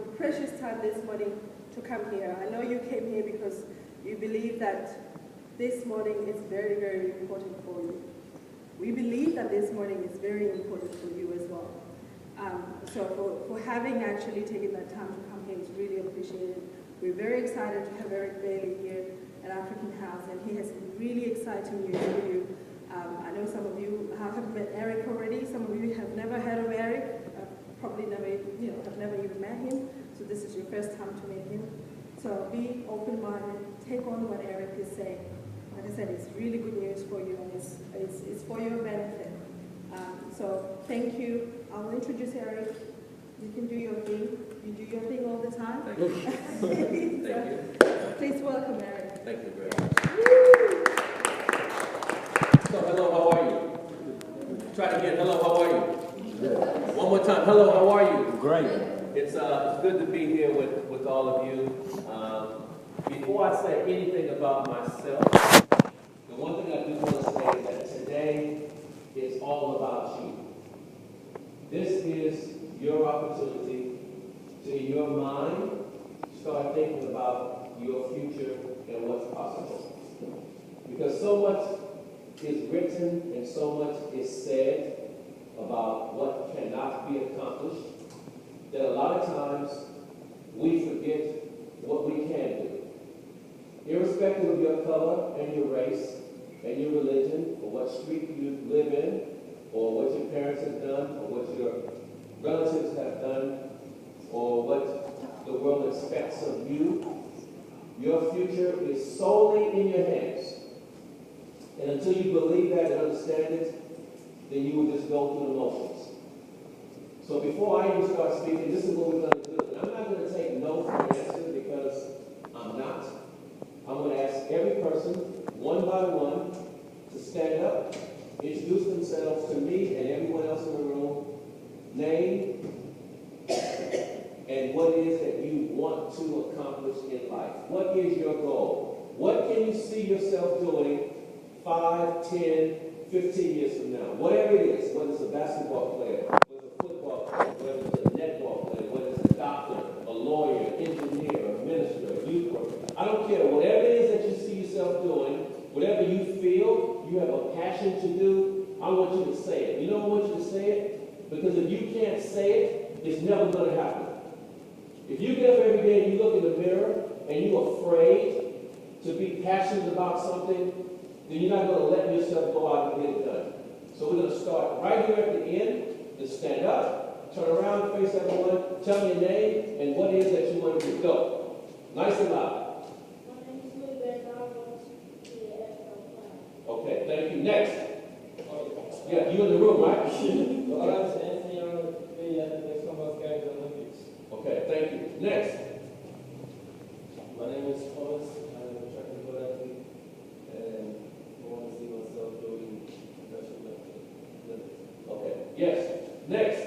your precious time this morning to come here. I know you came here because you believe that this morning is very, very important for you. We believe that this morning is very important for you as well. So for having actually taken that time to come here is really appreciated. We're very excited to have Eric Bailey here at African House, and he has some really exciting news for you. I know some of you have met Eric already. Some of you have never heard of Eric, probably never, have never even met him. So this is your first time to meet him. So be open-minded, take on what Eric is saying. Like I said, it's really good news for you, and it's for your benefit. So thank you. I will introduce Eric. You can do your thing. You do your thing all the time. Thank you. Thank you. Please welcome Eric. Thank you very much. So hello, how are you? Try it again. Hello, how are you? Good. One more time. Hello, how are you? Great. It's good to be here with all of you. Before I say anything about myself, the one thing I do want to say is that today is all about you. This is your opportunity to, in your mind, start thinking about your future and what's possible. Because so much is written and so much is said about what cannot be accomplished that a lot of times we forget what we can do. Irrespective of your color and your race and your religion or what street you live in or what your parents have done or what your relatives have done or what the world expects of you, your future is solely in your hands. And until you believe that and understand it, then you will just go through the motions. So before I even start speaking, this is what we're going to do. And I'm not going to take no for an answer because I'm not. I'm going to ask every person, one by one, to stand up, introduce themselves to me and everyone else in the room, name, and what it is that you want to accomplish in life. What is your goal? What can you see yourself doing 5, 10, 15 years from now? Whatever it is, whether it's a basketball player, whether it's a football player, whether it's a netball player, whether it's a doctor, a lawyer, engineer, a minister, a youth worker. I don't care. Whatever it is that you see yourself doing, whatever you feel you have a passion to do, I want you to say it. You know I want you to say it? Because if you can't say it, it's never going to happen. If you get up every day and you look in the mirror and you're afraid to be passionate about something, then you're not going to let yourself go out and get it done. So we're going to start right here at the end. Just stand up, turn around, face everyone, tell me your name and what it is that you want to do. Go. Nice and loud. My name is Louis. I want to be an NFL player. Okay, thank you. Next. Yeah, you in the room, right? Okay, thank you. Next. My name is Thomas. I'm a track and field athlete, and I want to see myself doing professional athletics. Okay. Yes. Next.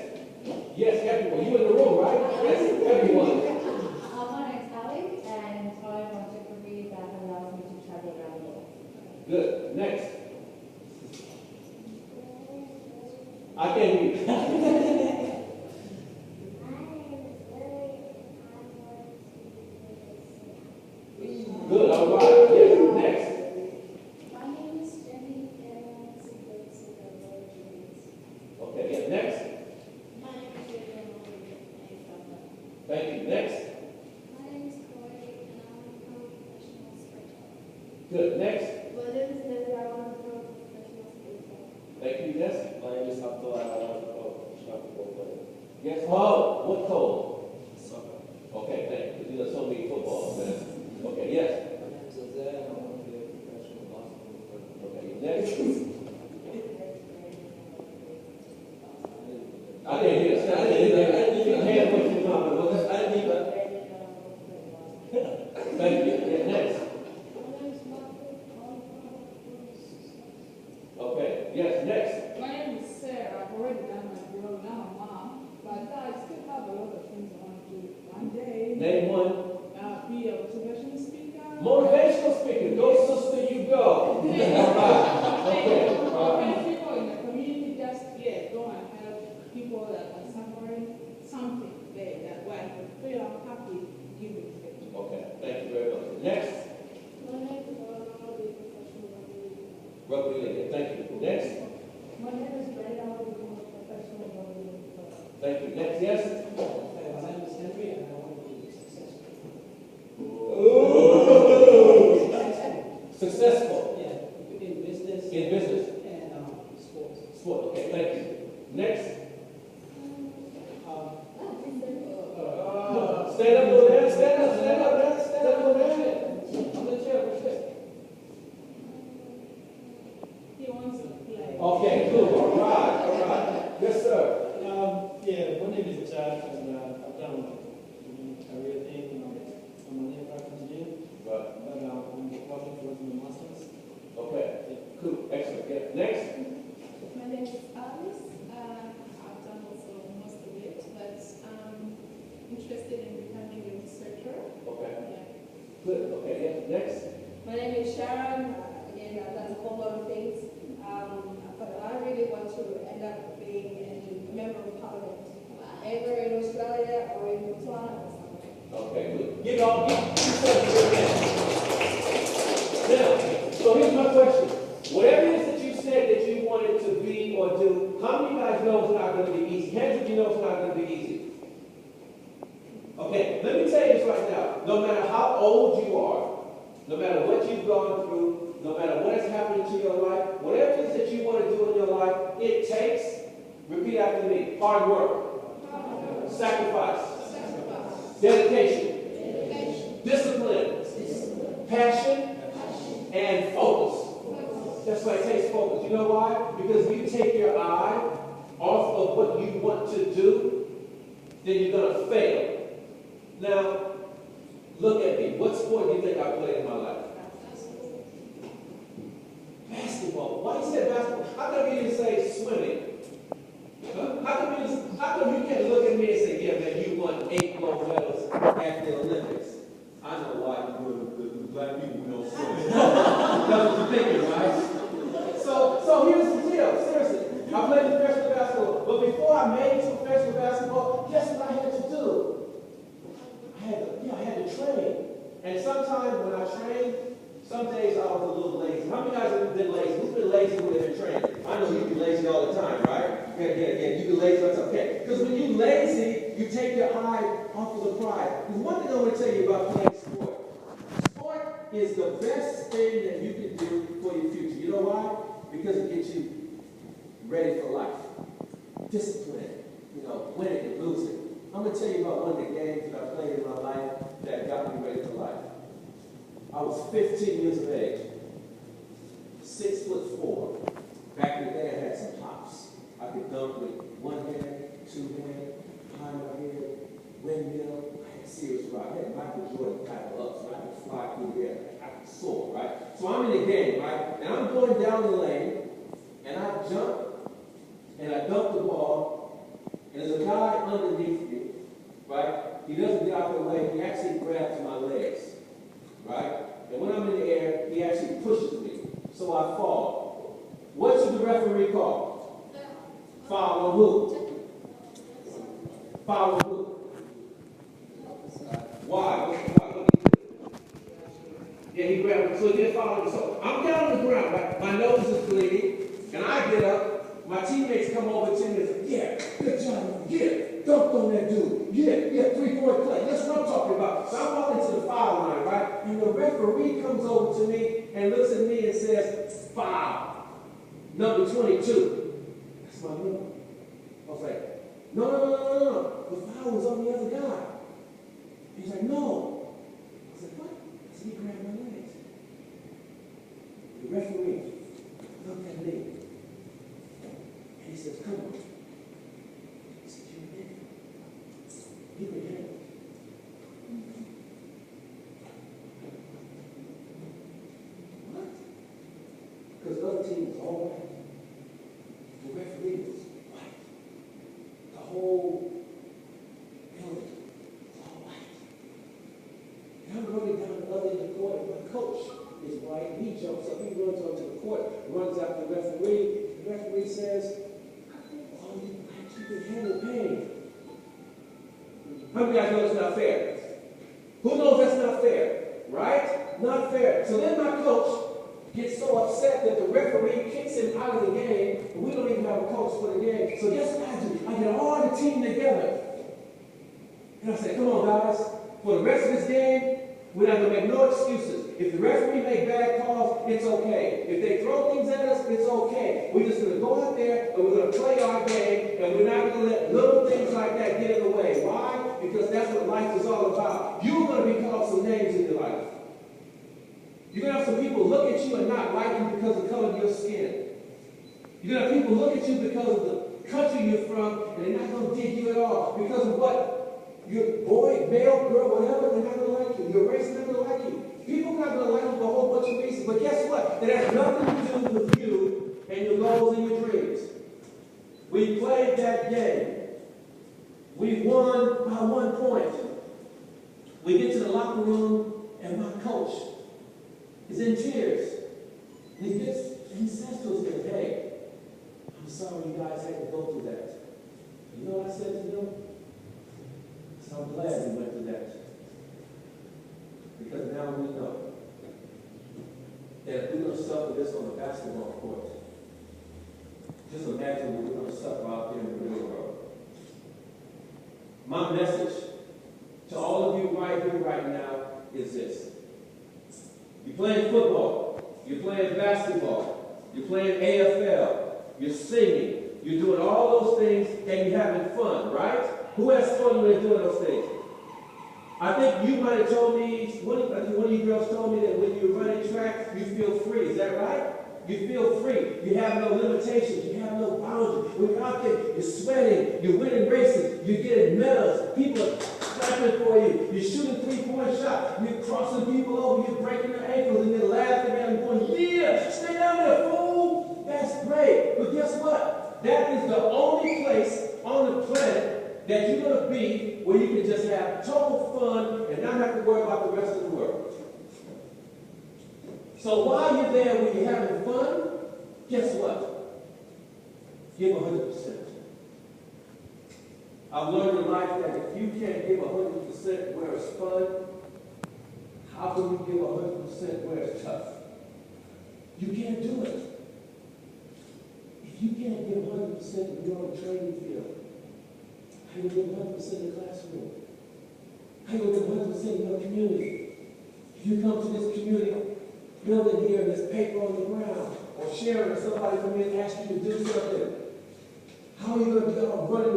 Yes, everyone. You in the room, right? Yes, everyone. My name's Ali, and I want a career that allows me to travel around the world. Good. Next. I can't hear you. Good, all right. Yes, next. My name is Jenny, and I want to see the Okay, yeah, next. My name is Vivian, and I want to be an NFL player. Thank you. Next. My name is Corey, and I want to become a professional skater. Good. Next. My name is Leslie, I want to become a professional skater. Thank you. Yes. My name is Abdullah. I want to become a professional football player. Yes. Oh, what code? Soccer. Okay, thank you. You know so many football. Okay, yes. My name is Jose, and I want to be a professional basketball player. Okay, next. I didn't hear. I didn't hear what you know. I didn't hear. Thank you. Yeah, next. My name is Michael, I want to become a success. Okay, yes, next. My name is Sarah. I've already done my blog, now I'm mom, but I still have a lot of things I want to do. One day, Name one. be a motivational speaker. Motivational speaker. Go, sister, you go. All right. Okay. Help people in the community, just go and help people that are suffering something there that way I can feel I'm happy giving it. Okay, thank you very much. Next, My name is Barbara, professional rugby. rugby league. Thank you. Next, My name is Brenda, I'm a professional volleyball player. thank you. Next, yes. My name is Henry, and I want to be successful. Successful Yeah, in business. in business, And sports. sport. Okay, thank you. Next, stand up over there. Stand up. Stand up there. Stand up over there. I'm the chair, what's this? He wants to play. Okay, cool. All right. All right. Yes, sir. Yeah, my name is Jack, and I've done a career thing. I'm an aircraft engineer, Right. but I'm working towards my master's. Okay. Cool. Excellent. Yeah. Next. My name is Alice. I've done also most of it, but I'm interested in becoming a researcher. Okay. Yeah. Good. Okay. Yeah. Next. My name is Sharon. Again, I've done a whole lot of things. But I really want to end up being a member of parliament, either in Australia or in Botswana or somewhere. Okay. Good. Give y'all. Give yourself a good hand. Now, so here's my question. Whatever it is that you said that you wanted to be or do, how many of you guys know it's not going to be easy? Hands if you know it's not going to be easy. Okay, let me tell you this right now. No matter how old you are, no matter what you've gone through, no matter what has happened to your life, whatever it is that you want to do in your life, it takes, repeat after me, hard work, sacrifice, dedication, discipline, passion, and focus. That's why it takes focus. You know why? Because if you take your eye off of what you want to do, then you're going to fail. Now, look at me. What sport do you think I played in my life? Basketball. Why you said basketball? How come you didn't say swimming? Huh? How come you can't look at me and say, yeah, man, you won 8 gold medals at the Olympics? I know why the black people don't swim. That's what you're thinking, right? So here's the deal. Seriously, I played professional basketball, but before I made it to professional basketball, guess what I had to do? I had to train. And sometimes when I trained, some days I was a little lazy. How many guys have been lazy? Who's been lazy when they've been training? I know you be lazy all the time, right? Yeah. You be lazy all the time. Okay. Because when you're lazy, you take your eye off of the prize. There's one thing I want to tell you about playing sport. Sport is the best thing that you can do for your future. You know why? Because it gets you ready for life. Discipline. Winning and losing. I'm going to tell you about one of the games that I played in my life that got me ready for life. I was 15 years of age, 6'4". Back in the day, I had some hops. I could dunk with one hand, two hands, behind my head, windmill. I had serious rock. I had Michael Jordan type of ups, so I could fly through the air. I could soar, right? So I'm in the game, right? And I'm going down the lane, and I jump, and I dunk the ball, and there's a guy underneath me, right? He doesn't get out of the way. He actually grabs my legs, right? And when I'm in the air, he actually pushes me. So I fall. What should the referee call? Foul on who? Foul on who? Why? What did he do? Yeah, he grabbed me. So he did foul on me. So I'm down on the ground, right? My nose is bleeding. And I get up. My teammates come over to me and say, yeah, good job. Yeah. Dunked on that dude. Yeah, 3-point play. That's what I'm talking about. So I'm walking to the foul line, right? And the referee comes over to me and looks at me and says, foul. Number 22. That's my number. I was like, no. The foul was on the other guy. He's like, no. I said, what? I said, he grabbed my legs. The referee looked at me. And he says, come on. You can handle it. What? Because the other team was all white. The referee was white. The whole building was all white. And I'm running down the other end of the court, and my coach is white. He jumps up, he runs onto the court, runs after the referee. The referee says, all you blacks, you can handle pain. How many of y'all know it's not fair? Who knows that's not fair? Right? Not fair. So then my coach gets so upset that the referee kicks him out of the game, and we don't even have a coach for the game. So guess what I do? I get all the team together. And I say, come on, guys. For the rest of this game, we're not going to make no excuses. If the referee make bad calls, it's okay. If they throw things at us, it's okay. We're just going to go out there and we're going to play our game, and we're not going to let little things like that get in the way. Why? Because that's what life is all about. You're going to be called some names in your life. You're going to have some people look at you and not like you because of the color of your skin. You're going to have people look at you because of the country you're from, and they're not going to dig you at all because of what? Your boy, male, girl, whatever, they're not going to like you. Your race is not going to like you. People are not going to like you for a whole bunch of reasons. But guess what? It has nothing to do with you and your goals and your dreams. We played that game. We won by 1 point. We get to the locker room, and my coach is in tears. And he says to us, hey, I'm sorry you guys had to go through that. You know what I said to them? So I'm glad we went through that. Because now we know that if we're going to suffer this on the basketball court, just imagine what we're going to suffer out there in the real world. My message to all of you right here, right now, is this. You're playing football, you're playing basketball, you're playing AFL, you're singing, you're doing all those things, and you're having fun, right? Who has fun when they're doing those things? I think you might have told me, one of you girls told me that when you're running track, you feel free. Is that right? You feel free. You have no limitations. You have no boundaries. When you're out there, you're sweating. You're winning races. You're getting medals. People are clapping for you. You're shooting three-point shots. You're crossing people over. You're breaking their ankles, and you're laughing at them going, yeah, stay down there, fool. That's great. But guess what? That is the only place on the planet that you're going to be where you can just have total fun and not have to worry about the rest of the world. So while you're there when you're having fun, guess what? Give 100%. I've learned in life that if you can't give 100% where it's fun, how can you give 100% where it's tough? You can't do it. If you can't give 100% when you're on the training field, how you give 100% in the classroom? How you give 100% in your community? If you come to this community building here and there's paper on the ground, or sharing, or somebody come in and ask you to do something, how are you going to be all running